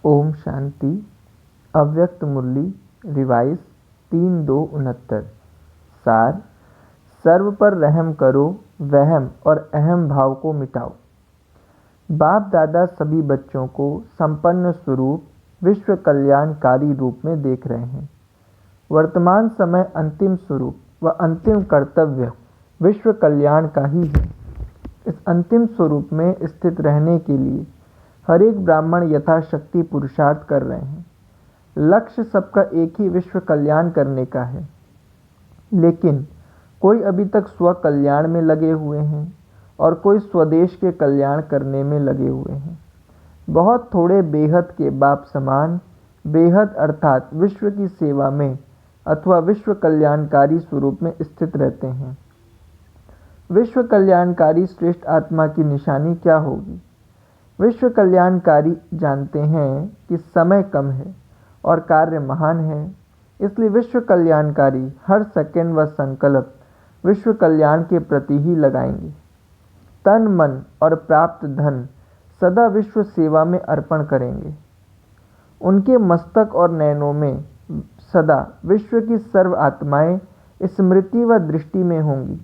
ओम शांति। अव्यक्त मुरली रिवाइज 3-2-69। सार, सर्व पर रहम करो, वहम और अहम भाव को मिटाओ। बाप दादा सभी बच्चों को संपन्न स्वरूप विश्व कल्याणकारी रूप में देख रहे हैं। वर्तमान समय अंतिम स्वरूप व अंतिम कर्तव्य विश्व कल्याण का ही है। इस अंतिम स्वरूप में स्थित रहने के लिए हर एक ब्राह्मण यथाशक्ति पुरुषार्थ कर रहे हैं। लक्ष्य सबका एक ही विश्व कल्याण करने का है, लेकिन कोई अभी तक स्व कल्याण में लगे हुए हैं और कोई स्वदेश के कल्याण करने में लगे हुए हैं। बहुत थोड़े बेहद के बाप समान बेहद अर्थात विश्व की सेवा में अथवा विश्व कल्याणकारी स्वरूप में स्थित रहते हैं। विश्व कल्याणकारी श्रेष्ठ आत्मा की निशानी क्या होगी? विश्व कल्याणकारी जानते हैं कि समय कम है और कार्य महान है, इसलिए विश्व कल्याणकारी हर सेकंड व संकल्प विश्व कल्याण के प्रति ही लगाएंगे। तन मन और प्राप्त धन सदा विश्व सेवा में अर्पण करेंगे। उनके मस्तक और नयनों में सदा विश्व की सर्व आत्माएं स्मृति व दृष्टि में होंगी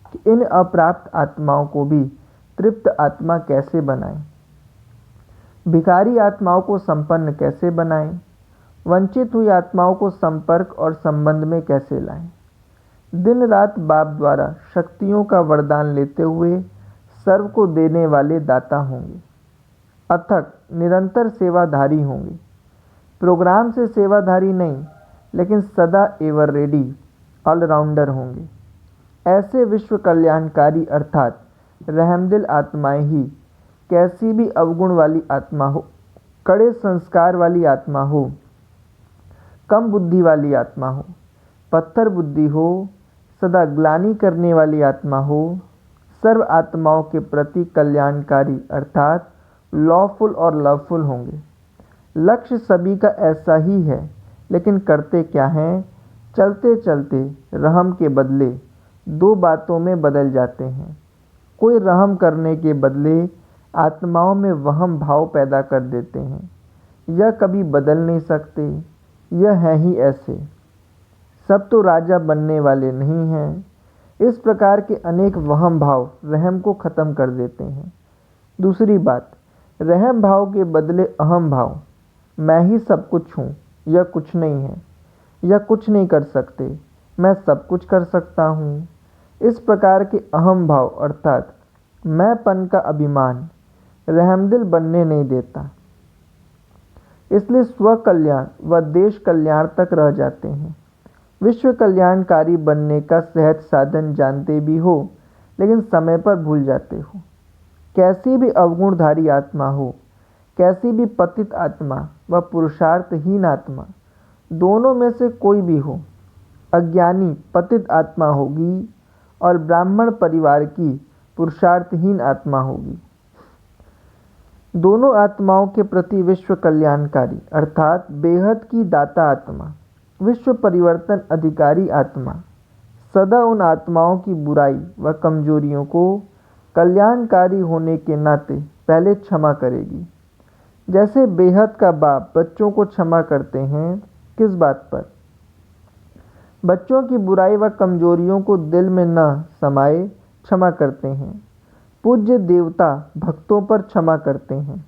कि इन अप्राप्त आत्माओं को भी तृप्त आत्मा कैसे बनाएं, भिखारी आत्माओं को संपन्न कैसे बनाएं, वंचित हुई आत्माओं को संपर्क और संबंध में कैसे लाएं। दिन रात बाप द्वारा शक्तियों का वरदान लेते हुए सर्व को देने वाले दाता होंगे। अथक निरंतर सेवाधारी होंगे। प्रोग्राम से सेवाधारी नहीं, लेकिन सदा एवर रेडी ऑलराउंडर होंगे। ऐसे विश्व कल्याणकारी अर्थात रहमदिल आत्माएं ही कैसी भी अवगुण वाली आत्मा हो, कड़े संस्कार वाली आत्मा हो, कम बुद्धि वाली आत्मा हो, पत्थर बुद्धि हो, सदा ग्लानि करने वाली आत्मा हो, सर्व आत्माओं के प्रति कल्याणकारी अर्थात लॉफुल और लवफुल होंगे। लक्ष्य सभी का ऐसा ही है, लेकिन करते क्या हैं? चलते चलते रहम के बदले दो बातों में बदल जाते हैं। कोई रहम करने के बदले आत्माओं में वहम भाव पैदा कर देते हैं। यह कभी बदल नहीं सकते, यह है ही ऐसे। सब तो राजा बनने वाले नहीं हैं। इस प्रकार के अनेक वहम भाव रहम को ख़त्म कर देते हैं। दूसरी बात, रहम भाव के बदले अहम भाव, मैं ही सब कुछ हूँ, यह कुछ नहीं है, यह कुछ नहीं कर सकते, मैं सब कुछ कर सकता हूँ। इस प्रकार के अहम भाव अर्थात मैंपन का अभिमान रहमदिल बनने नहीं देता, इसलिए स्व कल्याण व देश कल्याण तक रह जाते हैं। विश्व कल्याणकारी बनने का सहज साधन जानते भी हो, लेकिन समय पर भूल जाते हो। कैसी भी अवगुणधारी आत्मा हो, कैसी भी पतित आत्मा व पुरुषार्थहीन आत्मा, दोनों में से कोई भी हो, अज्ञानी पतित आत्मा होगी और ब्राह्मण परिवार की पुरुषार्थहीन आत्मा होगी। दोनों आत्माओं के प्रति विश्व कल्याणकारी अर्थात बेहद की दाता आत्मा, विश्व परिवर्तन अधिकारी आत्मा सदा उन आत्माओं की बुराई व कमजोरियों को कल्याणकारी होने के नाते पहले क्षमा करेगी। जैसे बेहद का बाप बच्चों को क्षमा करते हैं, किस बात पर? बच्चों की बुराई व कमजोरियों को दिल में न समाये क्षमा करते हैं। पूज्य देवता भक्तों पर क्षमा करते हैं।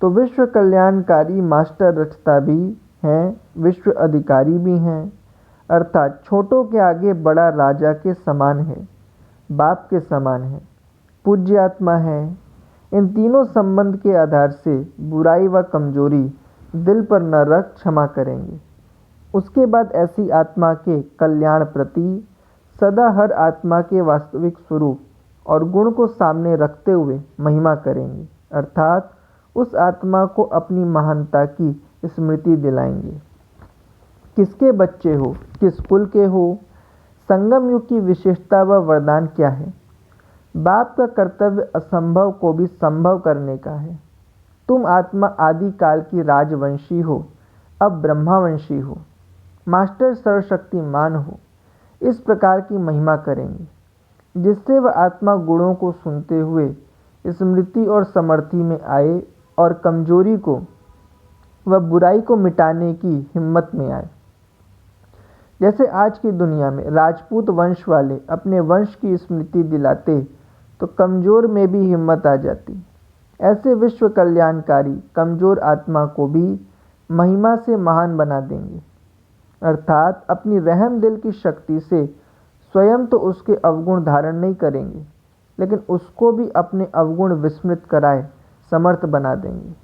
तो विश्व कल्याणकारी मास्टर रचता भी हैं, विश्व अधिकारी भी हैं, अर्थात छोटों के आगे बड़ा राजा के समान है, बाप के समान है, पूज्य आत्मा है। इन तीनों संबंध के आधार से बुराई व कमजोरी दिल पर न रख क्षमा करेंगे। उसके बाद ऐसी आत्मा के कल्याण प्रति सदा हर आत्मा के वास्तविक स्वरूप और गुण को सामने रखते हुए महिमा करेंगे, अर्थात उस आत्मा को अपनी महानता की स्मृति दिलाएंगे। किसके बच्चे हो, किस कुल के हो, संगम युग की विशेषता व वरदान क्या है? बाप का कर्तव्य असंभव को भी संभव करने का है। तुम आत्मा आदि काल की राजवंशी हो, अब ब्रह्मावंशी हो, मास्टर सर्वशक्तिमान हो। इस प्रकार की महिमा करेंगे, जिससे वह आत्मा गुणों को सुनते हुए स्मृति और समर्थि में आए और कमजोरी को वह बुराई को मिटाने की हिम्मत में आए। जैसे आज की दुनिया में राजपूत वंश वाले अपने वंश की स्मृति दिलाते तो कमजोर में भी हिम्मत आ जाती, ऐसे विश्व कल्याणकारी कमजोर आत्मा को भी महिमा से महान बना देंगे। अर्थात अपनी रहम दिल की शक्ति से स्वयं तो उसके अवगुण धारण नहीं करेंगे, लेकिन उसको भी अपने अवगुण विस्मृत कराए समर्थ बना देंगे।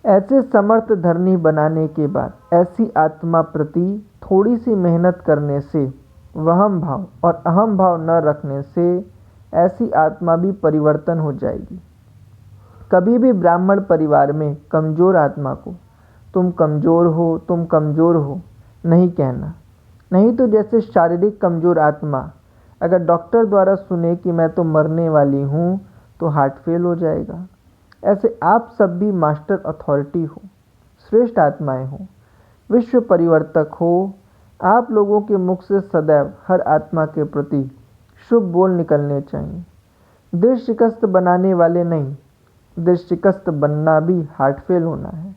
ऐसे समर्थ धरनी बनाने के बाद ऐसी आत्मा प्रति थोड़ी सी मेहनत करने से, वहम भाव और अहम भाव न रखने से ऐसी आत्मा भी परिवर्तन हो जाएगी। कभी भी ब्राह्मण परिवार में कमजोर आत्मा को तुम कमजोर हो, तुम कमजोर हो नहीं कहना। नहीं तो जैसे शारीरिक कमजोर आत्मा अगर डॉक्टर द्वारा सुने कि मैं तो मरने वाली हूँ तो हार्ट फेल हो जाएगा, ऐसे आप सब भी मास्टर अथॉरिटी हो, श्रेष्ठ आत्माएं हो, विश्व परिवर्तक हो। आप लोगों के मुख से सदैव हर आत्मा के प्रति शुभ बोल निकलने चाहिए। दिल शिकस्त बनाने वाले नहीं, दिल शिकस्त बनना भी हार्ट फेल होना है।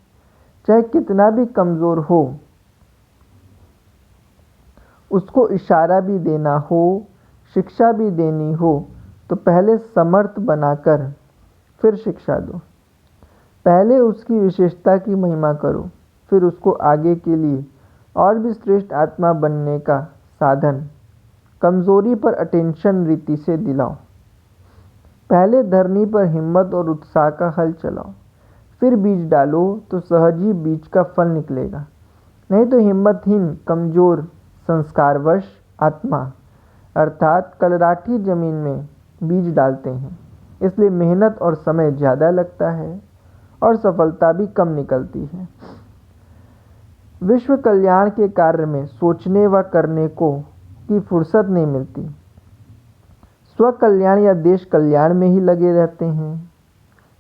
चाहे कितना भी कमज़ोर हो, उसको इशारा भी देना हो, शिक्षा भी देनी हो, तो पहले समर्थ बनाकर फिर शिक्षा दो। पहले उसकी विशेषता की महिमा करो, फिर उसको आगे के लिए और भी श्रेष्ठ आत्मा बनने का साधन कमज़ोरी पर अटेंशन रीति से दिलाओ। पहले धरनी पर हिम्मत और उत्साह का हल चलाओ, फिर बीज डालो तो सहज ही बीज का फल निकलेगा। नहीं तो हिम्मतहीन कमज़ोर संस्कारवश आत्मा अर्थात कलराठी जमीन में बीज डालते हैं, इसलिए मेहनत और समय ज़्यादा लगता है और सफलता भी कम निकलती है। विश्व कल्याण के कार्य में सोचने व करने को की फुर्सत नहीं मिलती, स्व कल्याण या देश कल्याण में ही लगे रहते हैं।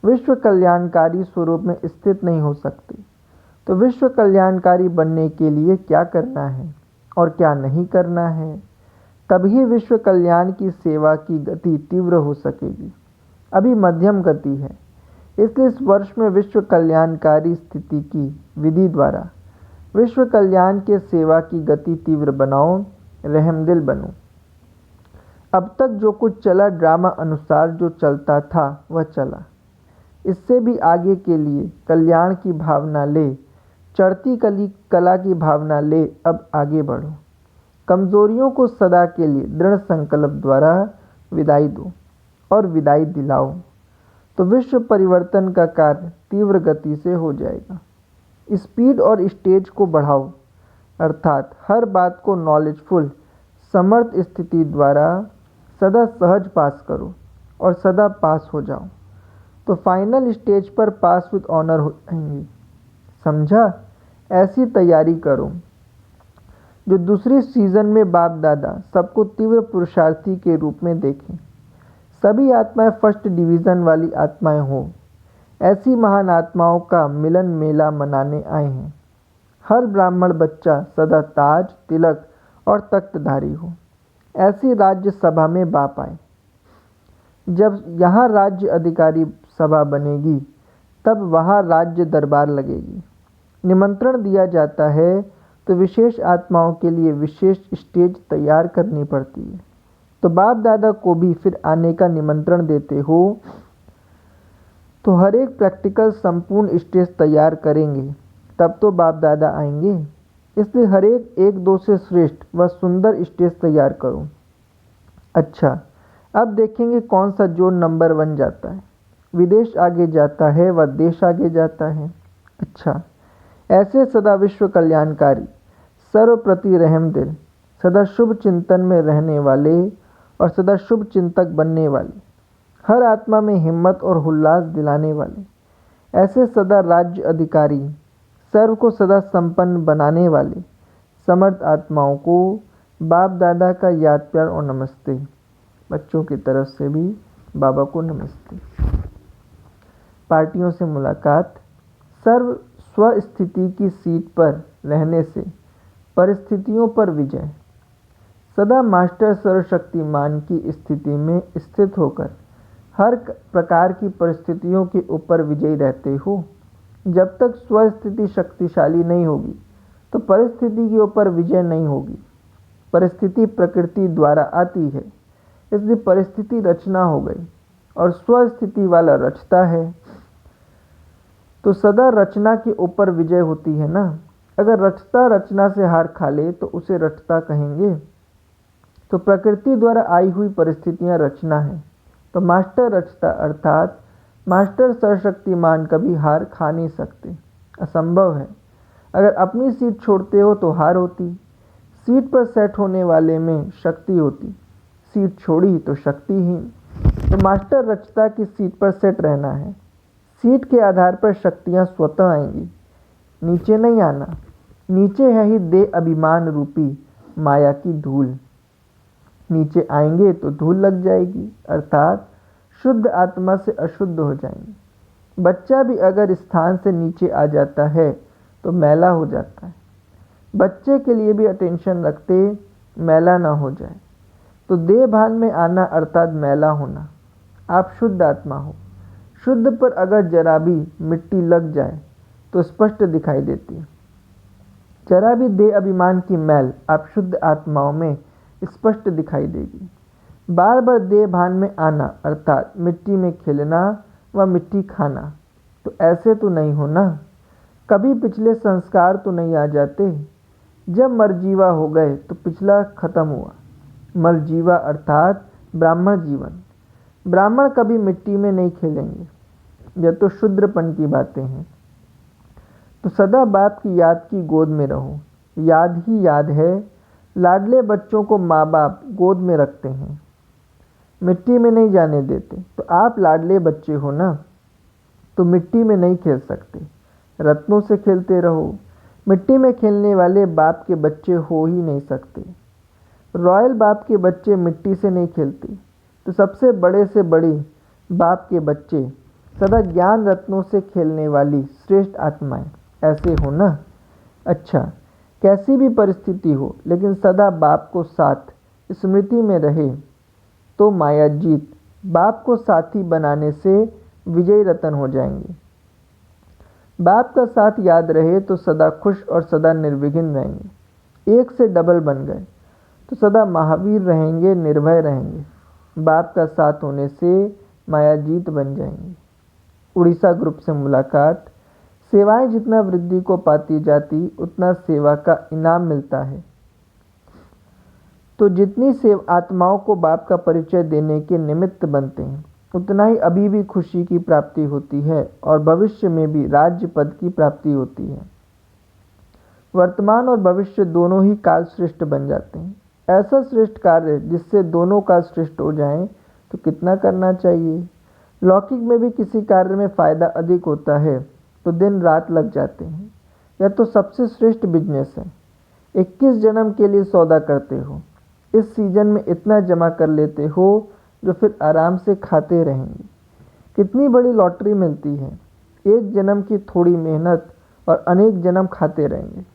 विश्व कल्याणकारी स्वरूप में स्थित नहीं हो सकते। तो विश्व कल्याणकारी बनने के लिए क्या करना है और क्या नहीं करना है, तभी विश्व कल्याण की सेवा की गति तीव्र हो सकेगी। अभी मध्यम गति है, इसलिए इस वर्ष में विश्व कल्याणकारी स्थिति की विधि द्वारा विश्व कल्याण के सेवा की गति तीव्र बनाओ, रहमदिल बनो। अब तक जो कुछ चला ड्रामा अनुसार जो चलता था वह चला, इससे भी आगे के लिए कल्याण की भावना ले, चढ़ती कला की भावना ले, अब आगे बढ़ो। कमजोरियों को सदा के लिए दृढ़ संकल्प द्वारा विदाई दो और विदाई दिलाओ, तो विश्व परिवर्तन का कार्य तीव्र गति से हो जाएगा। स्पीड और स्टेज को बढ़ाओ, अर्थात हर बात को नॉलेजफुल समर्थ स्थिति द्वारा सदा सहज पास करो और सदा पास हो जाओ, तो फाइनल स्टेज पर पास विद ऑनर हो जाएंगे। समझा? ऐसी तैयारी करो जो दूसरी सीजन में बाप दादा सबको तीव्र पुरुषार्थी के रूप में देखें। सभी आत्माएं फर्स्ट डिवीज़न वाली आत्माएं हो, ऐसी महान आत्माओं का मिलन मेला मनाने आए हैं। हर ब्राह्मण बच्चा सदा ताज, तिलक और तख्तधारी हो, ऐसी राज्य सभा में बाप आए। जब यहाँ राज्य अधिकारी सभा बनेगी तब वहाँ राज्य दरबार लगेगी। निमंत्रण दिया जाता है तो विशेष आत्माओं के लिए विशेष स्टेज तैयार करनी पड़ती है। तो बाप दादा को भी फिर आने का निमंत्रण देते हो तो हर एक प्रैक्टिकल संपूर्ण स्टेज तैयार करेंगे, तब तो बाप दादा आएंगे। इसलिए हर एक दो से श्रेष्ठ व सुंदर स्टेज तैयार करो। अच्छा, अब देखेंगे कौन सा जोन नंबर 1 जाता है। विदेश आगे जाता है व देश आगे जाता है। अच्छा, ऐसे सदा विश्व कल्याणकारी, सर्वप्रति रहमदिल, सदा शुभ चिंतन में रहने वाले और सदा शुभ चिंतक बनने वाले, हर आत्मा में हिम्मत और उल्लास दिलाने वाले, ऐसे सदा राज्य अधिकारी, सर्व को सदा संपन्न बनाने वाले समर्थ आत्माओं को बाप दादा का याद प्यार और नमस्ते। बच्चों की तरफ से भी बाबा को नमस्ते। पार्टियों से मुलाकात। सर्व स्वस्थिति की सीट पर रहने से परिस्थितियों पर विजय। सदा मास्टर सर्वशक्तिमान की स्थिति में स्थित होकर हर प्रकार की परिस्थितियों के ऊपर विजयी रहते हो। जब तक स्वस्थिति शक्तिशाली नहीं होगी तो परिस्थिति के ऊपर विजय नहीं होगी। परिस्थिति प्रकृति द्वारा आती है, इसलिए परिस्थिति रचना हो गई और स्वस्थिति वाला रचता है। तो सदा रचना के ऊपर विजय होती है ना। अगर रचता रचना से हार खा ले तो उसे रचता कहेंगे। तो प्रकृति द्वारा आई हुई परिस्थितियां रचना है। तो मास्टर रचता अर्थात मास्टर सर्वशक्तिमान कभी हार खा नहीं सकते, असंभव है। अगर अपनी सीट छोड़ते हो तो हार होती, सीट पर सेट होने वाले में शक्ति होती, सीट छोड़ी तो शक्तिहीन। तो मास्टर रचता की सीट पर सेट रहना है। सीट के आधार पर शक्तियां स्वतः आएंगी, नीचे नहीं आना। नीचे है ही देह अभिमान रूपी माया की धूल, नीचे आएंगे तो धूल लग जाएगी, अर्थात शुद्ध आत्मा से अशुद्ध हो जाएंगे। बच्चा भी अगर स्थान से नीचे आ जाता है तो मैला हो जाता है। बच्चे के लिए भी अटेंशन रखते मैला ना हो जाए। तो देह भान में आना अर्थात मैला होना। आप शुद्ध आत्मा हो। शुद्ध पर अगर जरा भी मिट्टी लग जाए तो स्पष्ट दिखाई देती है। जरा भी देह अभिमान की मैल आप शुद्ध आत्माओं में स्पष्ट दिखाई देगी। बार बार देह भान में आना अर्थात मिट्टी में खेलना व मिट्टी खाना, तो ऐसे तो नहीं होना। कभी पिछले संस्कार तो नहीं आ जाते। जब मरजीवा हो गए तो पिछला खत्म हुआ। मरजीवा अर्थात ब्राह्मण जीवन। ब्राह्मण कभी मिट्टी में नहीं खेलेंगे। यह तो शूद्रपन की बातें हैं। तो सदा बाप की याद की गोद में रहो। याद ही याद है। लाडले बच्चों को माँ बाप गोद में रखते हैं, मिट्टी में नहीं जाने देते। तो आप लाडले बच्चे हो ना, तो मिट्टी में नहीं खेल सकते, रत्नों से खेलते रहो। मिट्टी में खेलने वाले बाप के बच्चे हो ही नहीं सकते। रॉयल बाप के बच्चे मिट्टी से नहीं खेलते। तो सबसे बड़े से बड़े बाप के बच्चे सदा ज्ञान रत्नों से खेलने वाली श्रेष्ठ आत्माएं, ऐसे हो ना। अच्छा, कैसी भी परिस्थिति हो लेकिन सदा बाप को साथ स्मृति में रहे तो माया जीत बाप को साथी बनाने से विजयी रतन हो जाएंगे। बाप का साथ याद रहे तो सदा खुश और सदा निर्विघ्न रहेंगे। एक से डबल बन गए तो सदा महावीर रहेंगे, निर्भय रहेंगे। बाप का साथ होने से माया जीत बन जाएंगे। उड़ीसा ग्रुप से मुलाकात। सेवाएं जितना वृद्धि को पाती जाती उतना सेवा का इनाम मिलता है। तो जितनी सेव आत्माओं को बाप का परिचय देने के निमित्त बनते हैं उतना ही अभी भी खुशी की प्राप्ति होती है और भविष्य में भी राज्य पद की प्राप्ति होती है। वर्तमान और भविष्य दोनों ही काल श्रेष्ठ बन जाते हैं। ऐसा श्रेष्ठ कार्य जिससे दोनों काल श्रेष्ठ हो जाएं तो कितना करना चाहिए। लौकिक में भी किसी कार्य में फायदा अधिक होता है तो दिन रात लग जाते हैं। यह तो सबसे श्रेष्ठ बिजनेस है। 21 जन्म के लिए सौदा करते हो, इस सीजन में इतना जमा कर लेते हो जो फिर आराम से खाते रहेंगे। कितनी बड़ी लॉटरी मिलती है। एक जन्म की थोड़ी मेहनत और अनेक जन्म खाते रहेंगे।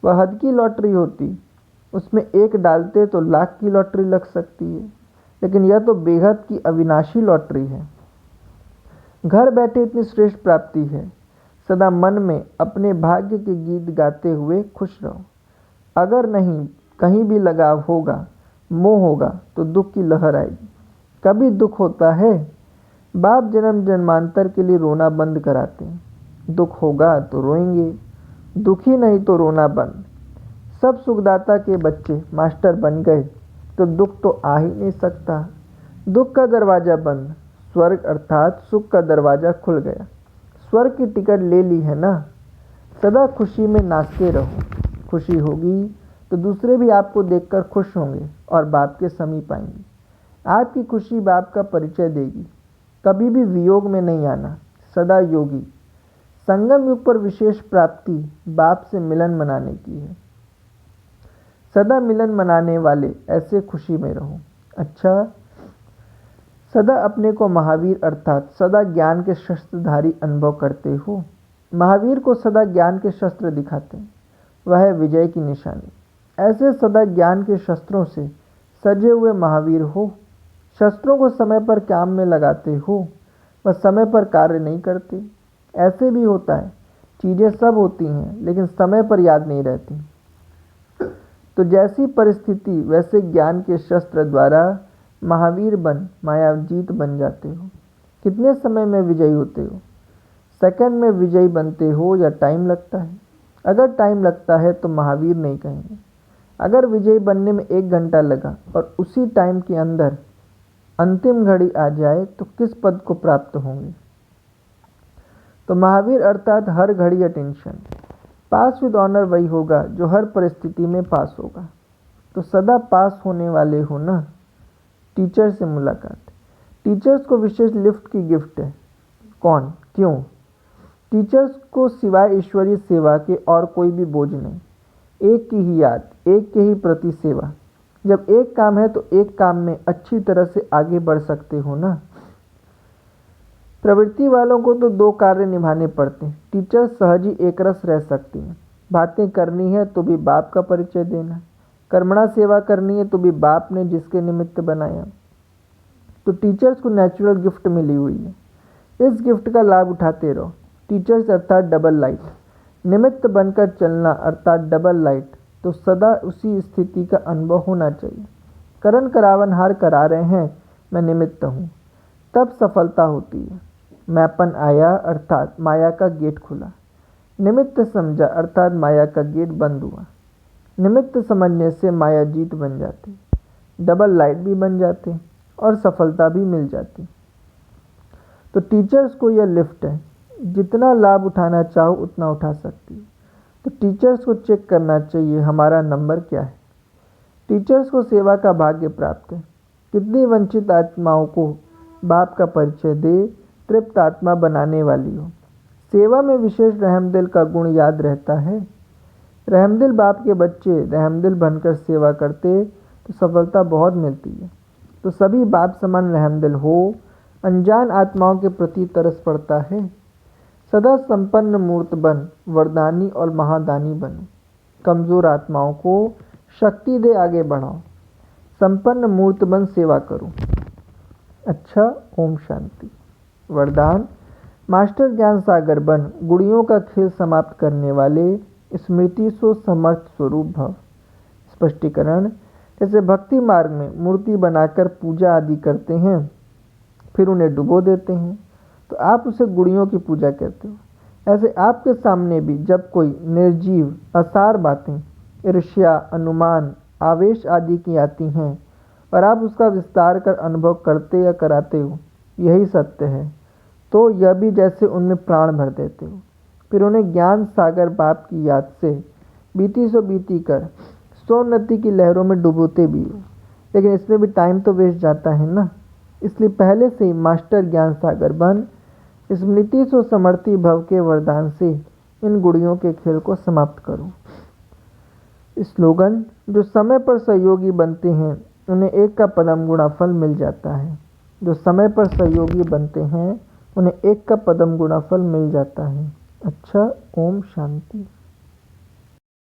वह हद की लॉटरी होती, उसमें एक डालते तो लाख की लॉटरी लग सकती है, लेकिन यह तो बेहद की अविनाशी लॉटरी है। घर बैठे इतनी श्रेष्ठ प्राप्ति है। सदा मन में अपने भाग्य के गीत गाते हुए खुश रहो। अगर नहीं कहीं भी लगाव होगा, मोह होगा तो दुख की लहर आएगी। कभी दुख होता है, बाप जन्म जन्मांतर के लिए रोना बंद कराते हैं। दुख होगा तो रोएंगे, दुखी नहीं तो रोना बंद। सब सुखदाता के बच्चे मास्टर बन गए तो दुख तो आ ही नहीं सकता। दुख का दरवाज़ा बंद, स्वर्ग अर्थात सुख का दरवाज़ा खुल गया। स्वर्ग की टिकट ले ली है ना। सदा खुशी में नाचते रहो। खुशी होगी तो दूसरे भी आपको देखकर खुश होंगे और बाप के समीप आएंगे। आपकी खुशी बाप का परिचय देगी। कभी भी वियोग में नहीं आना, सदा योगी। संगम युग पर विशेष प्राप्ति बाप से मिलन मनाने की है। सदा मिलन मनाने वाले ऐसे खुशी में रहो। अच्छा, सदा अपने को महावीर अर्थात सदा ज्ञान के शस्त्रधारी अनुभव करते हो। महावीर को सदा ज्ञान के शस्त्र दिखाते हैं, वह है विजय की निशानी। ऐसे सदा ज्ञान के शस्त्रों से सजे हुए महावीर हो। शस्त्रों को समय पर काम में लगाते हो, वह समय पर कार्य नहीं करते। ऐसे भी होता है चीज़ें सब होती हैं लेकिन समय पर याद नहीं रहती। तो जैसी परिस्थिति वैसे ज्ञान के शस्त्र द्वारा महावीर बन मायाजीत बन जाते हो। कितने समय में विजयी होते हो? सेकंड में विजयी बनते हो या टाइम लगता है? अगर टाइम लगता है तो महावीर नहीं कहेंगे। अगर विजयी बनने में 1 घंटा लगा और उसी टाइम के अंदर अंतिम घड़ी आ जाए तो किस पद को प्राप्त होंगे? तो महावीर अर्थात हर घड़ी अटेंशन। पास विद ऑनर वही होगा जो हर परिस्थिति में पास होगा। तो सदा पास होने वाले हो ना। टीचर से मुलाकात। टीचर्स को विशेष लिफ्ट की गिफ्ट है। कौन? क्यों? टीचर्स को सिवाय ईश्वरीय सेवा के और कोई भी बोझ नहीं। एक की ही याद, एक के ही प्रति सेवा। जब एक काम है तो एक काम में अच्छी तरह से आगे बढ़ सकते हो ना। प्रवृत्ति वालों को तो 2 कार्य निभाने पड़ते हैं। टीचर सहज ही एक रस रह सकती हैं। बातें करनी है तो भी बाप का परिचय देना, कर्मणा सेवा करनी है तो भी बाप ने जिसके निमित्त बनाया। तो टीचर्स को नेचुरल गिफ्ट मिली हुई है। इस गिफ्ट का लाभ उठाते रहो। टीचर्स अर्थात डबल लाइट। निमित्त बनकर चलना अर्थात डबल लाइट। तो सदा उसी स्थिति का अनुभव होना चाहिए। करण करावन हार करा रहे हैं, मैं निमित्त हूँ, तब सफलता होती है। मैपन आया अर्थात माया का गेट खुला। निमित्त समझा अर्थात माया का गेट बंद हुआ। निमित्त समझने से माया जीत बन जाती, डबल लाइट भी बन जाते और सफलता भी मिल जाती। तो टीचर्स को यह लिफ्ट है, जितना लाभ उठाना चाहो उतना उठा सकती है। तो टीचर्स को चेक करना चाहिए हमारा नंबर क्या है। टीचर्स को सेवा का भाग्य प्राप्त है। कितनी वंचित आत्माओं को बाप का परिचय दे तृप्त आत्मा बनाने वाली हो। सेवा में विशेष रहमदिल का गुण याद रहता है। रहमदिल बाप के बच्चे रहमदिल बनकर सेवा करते तो सफलता बहुत मिलती है। तो सभी बाप समान रहमदिल हो। अनजान आत्माओं के प्रति तरस पड़ता है। सदा संपन्न मूर्त बन, वरदानी और महादानी बनो। कमज़ोर आत्माओं को शक्ति दे आगे बढ़ाओ। संपन्न मूर्त बन सेवा करो। अच्छा, ओम शांति। वरदान: मास्टर ज्ञान सागर बन, गुड़ियों का खेल समाप्त करने वाले स्मृति सो समर्थ स्वरूप भव। स्पष्टीकरण: जैसे भक्ति मार्ग में मूर्ति बनाकर पूजा आदि करते हैं फिर उन्हें डुबो देते हैं तो आप उसे गुड़ियों की पूजा कहते हो। ऐसे आपके सामने भी जब कोई निर्जीव असार बातें ईर्ष्या, अनुमान, आवेश आदि की आती हैं और आप उसका विस्तार कर अनुभव करते या कराते हो, यही सत्य है, तो यह भी जैसे उनमें प्राण भर देते हो। फिर उन्हें ज्ञान सागर बाप की याद से बीती सो बीती कर सोन्नति की लहरों में डुबोते भी हो। लेकिन इसमें भी टाइम तो वेस्ट जाता है ना। इसलिए पहले से ही मास्टर ज्ञान सागर बन, स्मृति सो समर्थी भव के वरदान से इन गुड़ियों के खेल को समाप्त करो। स्लोगन: जो समय पर सहयोगी बनते हैं उन्हें 1 का पदम गुणा फल मिल जाता है। जो समय पर सहयोगी बनते हैं उन्हें 1 का पदम गुणा फल मिल जाता है। अच्छा, ओम शांति।